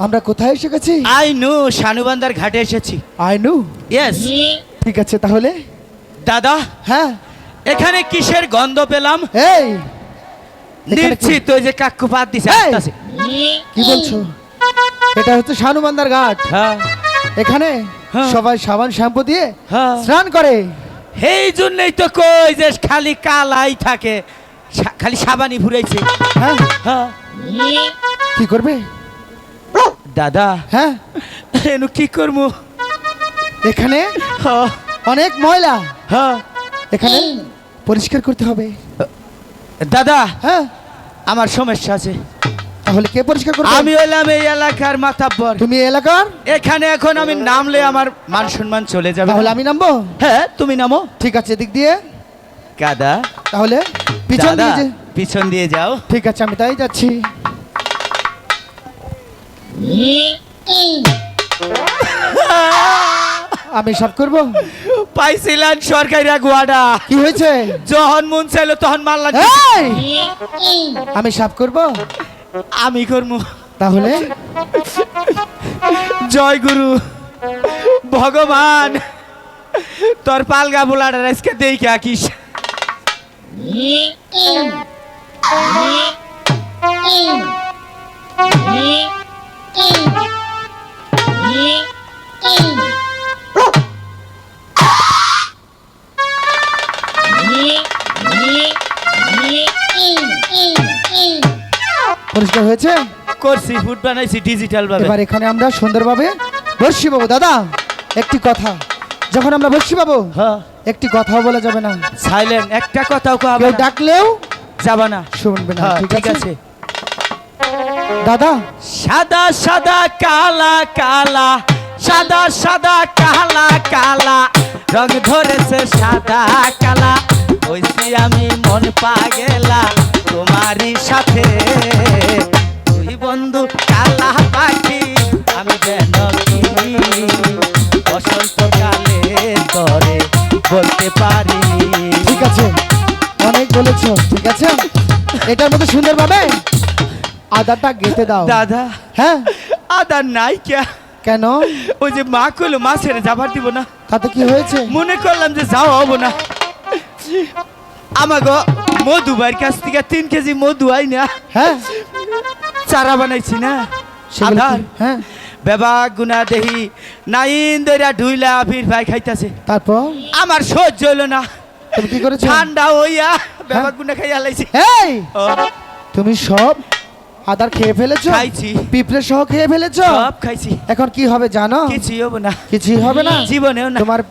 আমরা কোথায় এসে গেছি? আই নো শানুবান্দার ঘাটে এসেছি। I know. ইয়েস। ঠিক আছে তাহলে। দাদা হ্যাঁ, এখানে কিসের গন্ধ পেলাম? এই নিশ্চিত ওই যে কাকু পাত দিছে এই! আসতেছে। কি বলছো? এটা হচ্ছে শানুবান্দার ঘাট। হ্যাঁ এখানে হ্যাঁ। সবাই সাবান শ্যাম্পু দিয়ে হ্যাঁ। স্নান করে। এই জন্যই তো কই যে খালি কালাই থাকে, খালি সাবানই ফুরাইছে। হ্যাঁ, হ্যাঁ কি করবে? দাদা হ্যাঁ, এনু কি করবো? এখানে হ্যাঁ অনেক ময়লা, হ্যাঁ। এখানে পরিষ্কার করতে হবে। দাদা হ্যাঁ, আমার সমস্যা আছে। তাহলে কে পরিষ্কার করবে? আমি হইলাম এই এলাকার মাতাব্বর। তুমি এই এলাকার? এখানে এখন আমি নামলে আমার মান সম্মান চলে যাবে। তাহলে আমি নামবো? হ্যাঁ তুমি নামো। ঠিক আছে, দিক দিয়ে। কাদা তাহলে পিছন দাদা দিয়ে পিছন দিয়ে যাও। ঠিক আছে, আমি তাই যাচ্ছি। আমি সব করব। পাইছিলেন সরকারি গুয়াডা, কি হয়েছে? যখন মন চাইলো তখন মারলাম। এই! আমি সাফ করব। আমি করবো। তাহলে জয় গুরু ভগবান, তোর পালগা বুলাটা আজকে দেখে আকিস। পরিষ্কার হয়েছে? করছি, ফুড বানাইছি ডিজিটাল ভাবে। এবার এখানে আমরা সুন্দরভাবে বর্ষি পাবো। দাদা একটি কথা, যখন আমরা বর্ষি পাবো হ্যাঁ একটি কথাও বলা যাবে না। সাইলেন্ট, একটা কথাও কওয়া কেউ ডাকলেও যাবে না। শুনবে না। হ্যাঁ, ঠিক আছে দাদা? সাদা সাদা কালা কালা, সাদা সাদা কালা কালা, রং ধরেছে সাদা কালা, হইছি আমি মন পাগেলা তোমারই সাথে। তুই বন্ধু কালা পাখি, আমি যেন কি বসন্তকালে তরে বলতে পারি। ঠিক আছে, অনেক বলেছো। ঠিক আছে, এটার মধ্যে সুন্দরভাবে আদাটা গেঁথে দাও। দাদা হ্যাঁ, আদা নাই কে? কেন? ওই যে মা কইলো মা ছেড়ে যাবার দিব না, তাতে কি হয়েছে? মনে করলাম যে যাওয়া হবো না। আমাগো মধু ভাইয়ের কাছ থেকে 3 কেজি মধু আই না, হ্যাঁ, চারা বানাইছি না সেগুলো আধার। কি? হ্যাঁ, বেবা গুনা দেহি নাইন দইরা ঢুইলা ফির ভাই খাইতাছে। তারপর আমার সহ্য হইলো না, তুমি কি করেছো? ঠান্ডা হইয়া বেবা গুনা খাইয়া লাইছি। এই, তুমি সব আদার খেয়ে ফেলেছো? খাইছি, পিঁপড়ে সহ খেয়ে ফেলেছো? সব খাইছি, এখন কি হবে জানো? কিছুই হবো না, কিছুই হবে না। জীবনেও না। তোমার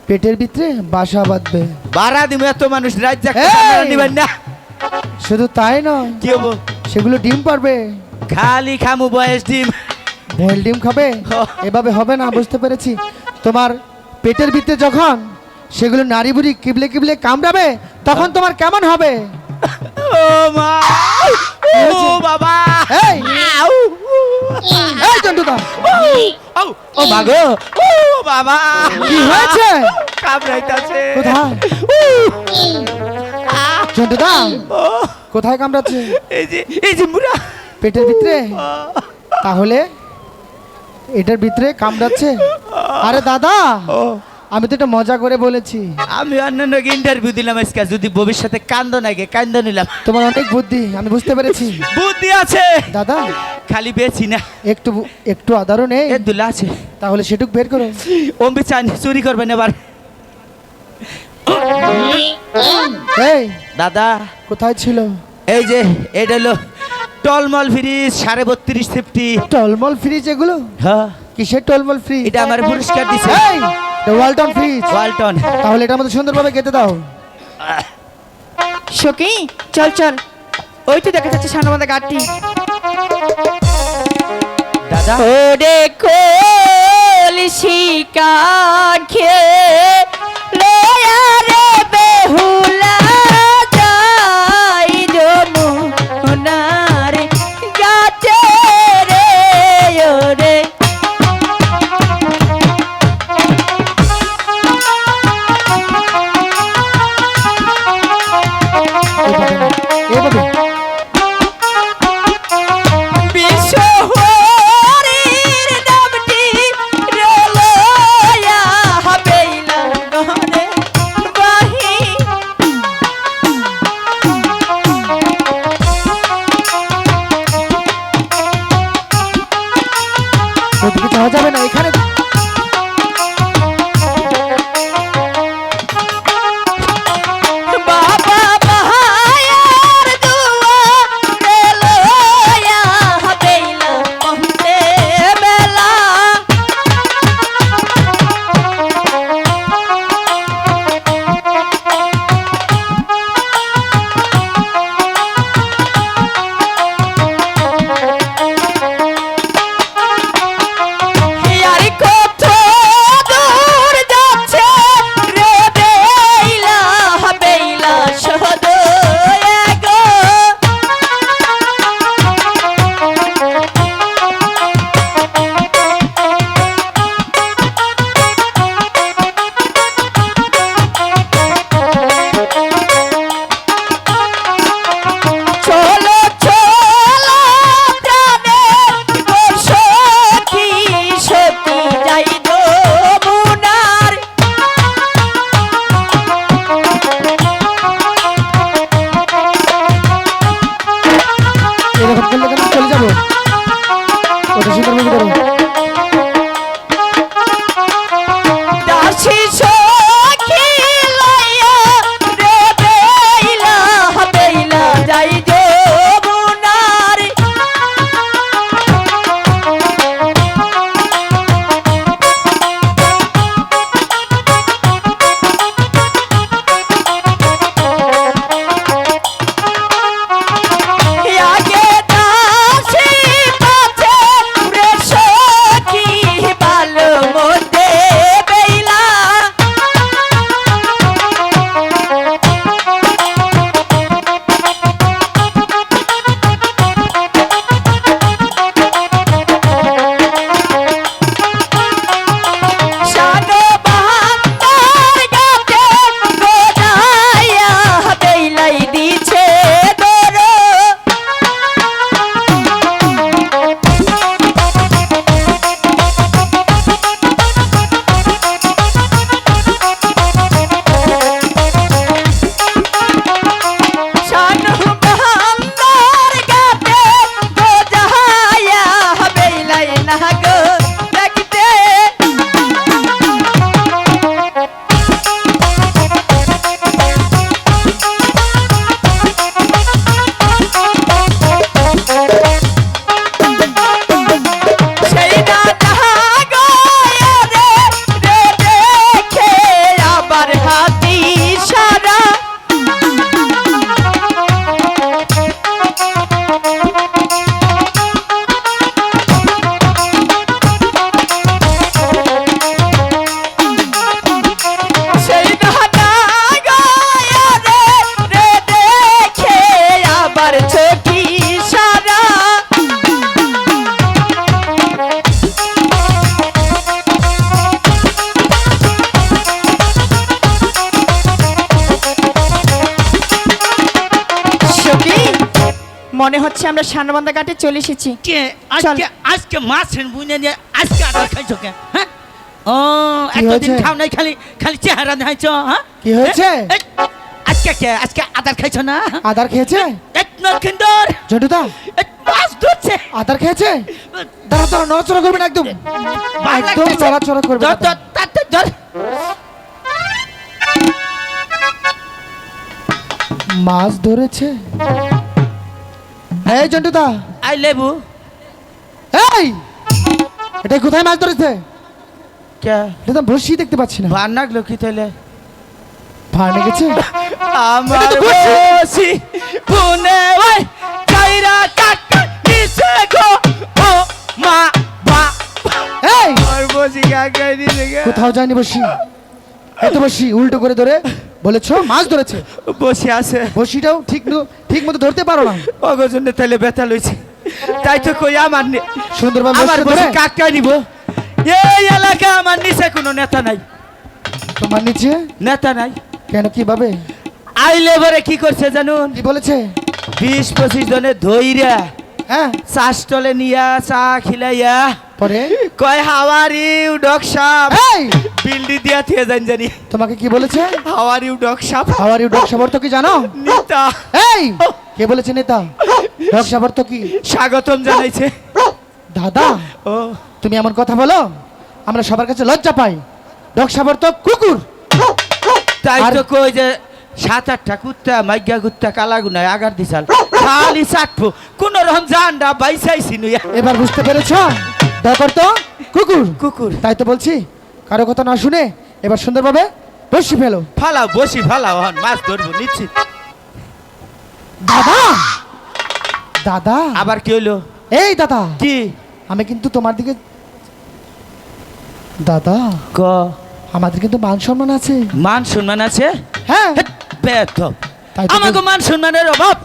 পেটের ভিতরে বাসা বাঁধবে। বাড়া দিব এত মানুষ রাজ্য এই! নিবেন না। শুধু তাই নয়, কি হবো? সেগুলো ডিম পারবে। খালি খামু বয়স ডিম। বয়েল ডিম খাবে? এভাবে হবে না, বুঝতে পেরেছি। তোমার পেটের ভিতরে যখন সেগুলো নারী বুড়ি কিবলে কিবলে কামড়াবে, তখন তোমার কেমন হবে? ও মা, ও বাবা, এই! আউ! এই জন্টুদা, ও ও মাগো, ও বাবা, কি হয়েছে? কামড়াইতাছে। কোথায়? জন্টুদা, ও, কোথায় কামড়াচ্ছে? এই যে মুরা। পেটের ভিতরে? তাহলে এটার ভিতরে কামড়াচ্ছে? আরে দাদা, ও, আমি তো এটা মজা করে বলেছি। আমি অন্যান্য ইন্টারভিউ দিলাম আজকে, যদি ভবিষ্যতে কান্দ নাগে কান্দ নিলাম। তোমার অনেক বুদ্ধি, আমি বুঝতে পেরেছি। বুদ্ধি আছে দাদা, খালি বেছি না, একটু একটু আদারও নেই? এ দুলা আছে। তাহলে সেটুক বের করো। অম্বি চান চুরি করবেন এবার। এই দাদা কোথায় ছিল? এই যে এটা হলো টলমল ফ্রিজ 32.5 সেফটি। টলমল ফ্রিজ? এগুলো হ্যাঁ, কিসের টলমল ফ্রিজ? এটা আমার পুরস্কার দিছে এই ওয়ালটন ফ্রিজ। ওয়ালটন। তাহলে এটার মধ্যে সুন্দরভাবে গেঁথে দাও। সখী চল চল, ওই তো দেখা যাচ্ছে সামনে গাড়ি। দাদা ওরে কলসি কাখে লয়া রে বেহুলা যাই যমুনার গাছে রে ওরে। এভাবে না, এভাবে। বিশ্ব মনে হচ্ছে আমরা সানবান্ধা ঘাটে চলে এসেছি। কে আজকে আজকে মাছের বুনে নিয়ে আজকে আদার খাইছো কে? হ্যাঁ ও কি এতদিন হয়েছে? খাও নাই, খালি খালি চেহারা দেখাইছো। হ্যাঁ কি হয়েছে? এই, আজকে কে আজকে আদার খাইছো না? আদার খেয়েছে এক নরকিন্দর জন্টুদা? মাছ ধরছে। আদার খেয়েছে? দাঁড়া দাঁড়া, নড়াচড়া করবে না একদম, ভালো একদম লাগতেছে। নড়াচড়া করবে ধর, না। ধর, তাড়াতাড়ি ধর। মাছ ধরেছে? এই জন্টুদা, আই লেবু এই এটা কোথায় মাছ ধরেছে? কে এটা তো বসি দেখতে পাচ্ছি না। ভার লাগলো কি তাইলে? ভাড় লেগেছে? আমার এটা তো বড়শি। বসি বুনে ওই কাইরা কাকা নিচে গো ও মা বা এই আর বসি কাকাই নিচে গে কোথাও যায়নি বসি, এত বসি উল্টো করে ধরে বলেছো মাছ ধরেছে। বসে আছে বসিটাও ঠিক মতো ধরতে পারো না। অগজন্য তাইলে ব্যথা লইছে, তাই তো কই আমার সুন্দরভাবে আমার বসে বসি ধরে কাকা নিব। এই এলাকা আমার নিচে কোনো নেতা নাই, তোমার নিচে নেতা নাই। কেন, কিভাবে, আইলে পরে কি করছে জানুন? কি বলেছে? 20-25 জনে ধইরা হ্যাঁ, চা স্টলে নিয়া চা খিলাইয়া পরে কয় হাওয়ার ইউ ডগ সাপ এই বিল্ডি দিয়া থিয়ে যান জানি। তোমাকে কি বলেছে? হাওয়ার ইউ ডগ সাপ হাওয়ার ইউ ডগ সাবর তো কি জানো? নেতা এই কে বলেছে নেতা? ডগ সাবর তো কি? স্বাগতম জানাইছে। দাদা, ও তুমি এমন কথা বলো, আমরা সবার কাছে লজ্জা পাই। ডগ সাবর তো কুকুর। তাই আর- তো কই যে 7-8টা কুত্তা মাইগা কুত্তা কালাগুনায় আগার দিছাল খালি চাটবো কোন রকম জানডা বাইসাইছি নুয়া। এবার বুঝতে পেরেছো? ডকর তো কুকুর। কুকুর তাই তো বলছি, কারো কথা না শুনে এবার সুন্দরভাবে বসি ফেলো। ফালাও বসি ফালাও, হন মাছ ধরবো নিচ্ছি। দাদা, দাদা, আবার কি হইলো? এই দাদা, কি আমি কিন্তু তোমার দিকে, দাদা ক আমাদের কিন্তু মান সম্মান আছে। মান সম্মান আছে? হ্যাঁ, বেদব, তাই তো আমাকে মান সম্মানের অভাব।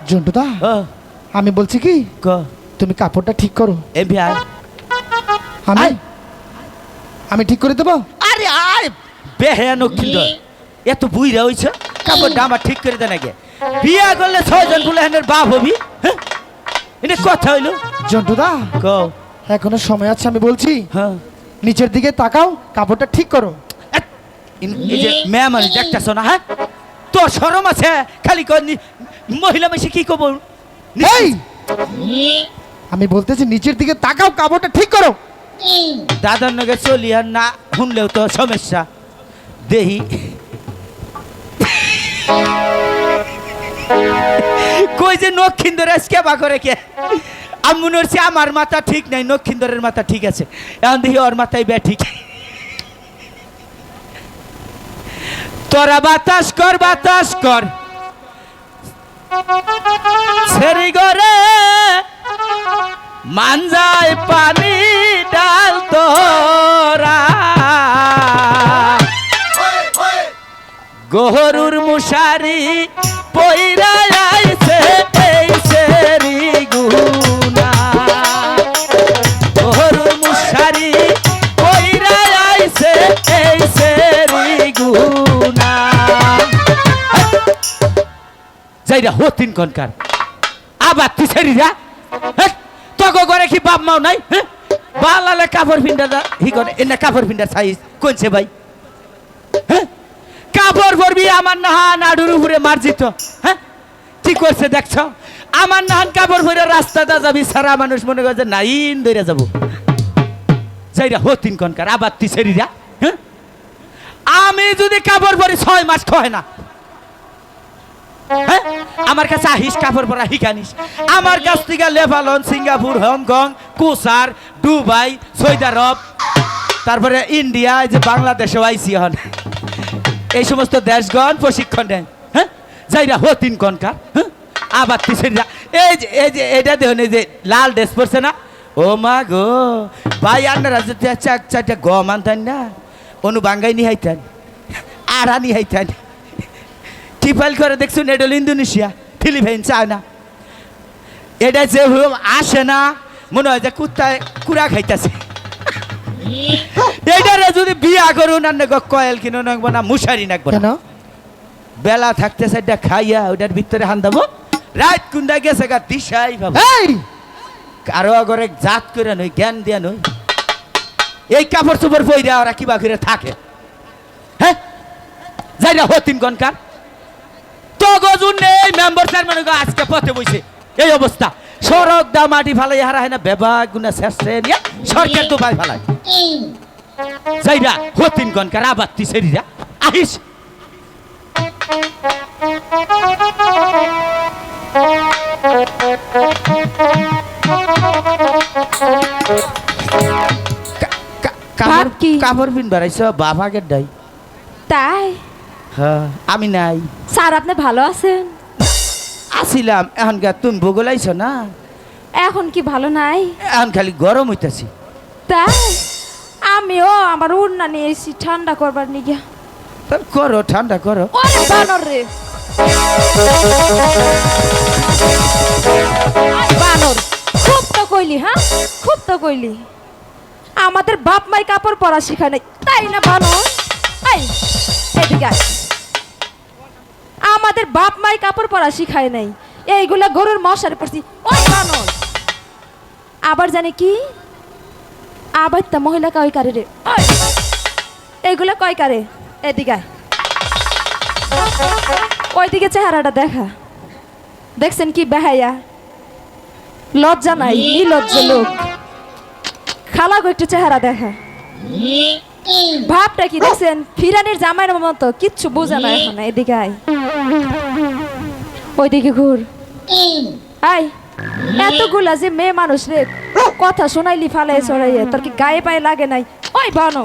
জন্টুদা, ও আমি বলছি কি, ক তুমি কাপড়টা ঠিক করো। এ ভাই আমি আয়। আমি ঠিক করে দেবো। আরে আয় বেহানো কিন্তু এত বুইরা হইছে, কাপড়টা আমার ঠিক করে দেন আগে। বিয়া করলে 6 জন বুলেহানের বাপ হবি। হ্যাঁ এটা কথা হইলো? জন্টুদা, ক এখনো সময় আছে, আমি বলছি হ্যাঁ নিচের দিকে তাকাও, কাপড়টা ঠিক করো। এই যে মেয়ে মানুষ দেখতেছ না, হ্যাঁ তোর শরম আছে? খালি মহিলা মেশে কি কব? এই আমি বলতেছি নিচের দিকে তাকাও, কাপড়টা ঠিক করো। দাদার নগে চলি আর না শুনলেও তো সমস্যা। দেহি কই যে নক্ষিন্দর আজকে বা করে কে? আমি মনে হচ্ছে আমার মাথা ঠিক নাই, নক্ষিন্দরের মাথা ঠিক আছে। এখন দেখি ওর মাথায় বে ঠিক। তোরা বাতাস কর ছেড়ি গরে মানজায় পানি ডাল তোরা গহরুর মুশারি পইরা আইছে এই সেরি গুনা। গহরুর মুশারি পইরা আইছে এই সেরি গুনা। যাইরা হতিন কনকার আবার তুই সেরি যা। তগো করে কি বাপ মাও নাই? হ্যাঁ বালালে কাপড় পিন্ডা হি করে এনে কাপড় পিন্ডার সাইজ কোনছে ভাই? হ্যাঁ কাপড় পরবি আমার নাহান আডুর উপরে মার্জিত। হ্যাঁ কি করছে দেখছ? আমার নাহান কাপড় পরে রাস্তাটা যাবি, সারা মানুষ মনে করে যে নাইন ধরে যাবো। যাইরা হতিন কনকার আবার তুই সেরি যা। হ্যাঁ আমি যদি কাপড় পরি 6 মাস খয় না। হ্যাঁ আমার কাছে আহিস কাপড় পরা হিকানিস। আমার কাছ থেকে লেবানন, সিঙ্গাপুর, হংকং, কুসার, দুবাই, সৌদি আরব, তারপরে ইন্ডিয়া, এই যে বাংলাদেশও আইসি হন, এই সমস্ত দেশগণ প্রশিক্ষণ দেন। হ্যাঁ যাইরা হতিন কনকার। হ্যাঁ আবার তিসেরা এই যে এটা দেখুন, এই যে লাল ড্রেস পরছে না, ও মা গো ভাই আপনারা যদি চারটা গম আনতেন না, অনু বাঙ্গাই নিহাইতেন, আড়া নিহাইতেন। টিপাইল করে দেখছুন, এটা হলো ইন্দোনেশিয়া, ফিলিপাইন, চায়না। এটা যে আসে না মনে হয় যে কুত্তায় কুড়া খাইতেছে। এইটারে যদি বিয়া করুন আর কয়েল কিনো নাকবো না, মুশারি নাকবো না, কেন? বেলা থাকতেছে এটা খাইয়া ওইটার ভিতরে হান দেবো, রাত কুন্দা গেছে গা দিশাই ভাব এই কারো আগরে জাত করে নই জ্ঞান দিয়া নই এই কাপড় চোপড় পইরা ওরা কিবা করে থাকে হ্যাঁ যাইরা হতিন গনকার তো গজুন নেই মেম্বার চেয়ারম্যান আজকে পথে বইছে এই অবস্থা সড়ক দা মাটি ফালাই হারা হয় না বেবা গুনা শেষে নিয়ে সরকার তো ভাই ফালাই যাইরা হতিন গনকার আবাত্তি সেরিরা আহিস ভাব কি? কাপড় পিন বাড়াইছ বাবাকে ডাই তাই হ্যাঁ আমি নাই স্যার আপনি ভালো আছেন? আসিলাম এখনকার তুমি বগলাইছ না এখন কি ভালো নাই? এখন খালি গরম হইতাছি তাই আমিও আমার উড়না নিয়ে এসেছি ঠান্ডা করবার নিয়ে। তাহলে করো ঠান্ডা করো ওরে বানর রে বানর খুব তো কইলি, হ্যাঁ খুব তো কইলি আমাদের বাপ মাই কাপড় পরা শিখা নাই তাই না বানর? এই এদিকে আয়। আমাদের বাপ মাই কাপড় পরা শিখায় নাই, এইগুলা গরুর মশারে পড়ছি। ওই বানর আবার জানে কি আবার তা মহিলা কয় কারে রে, ওই, এইগুলা কয় কারে? এদিকে আয়। ওইদিকে চেহারাটা দেখা, দেখছেন কি বেহাইয়া, লজ্জা নাই, নির্লজ্জ লোক। খালা গো একটু চেহারা দেখা, ভাবটা কি দেখছেন? ফিরানির জামাইয়ের মতো, কিচ্ছু বোঝে না এখন। এদিকে আয়, ওইদিকে ঘুর। আয়, এতগুলা যে মেয়ে মানুষ রে কথা শোনাইলি ফালাই চড়াইয়ে, তোর কি গায়ে পায়ে লাগে নাই? ওই বানো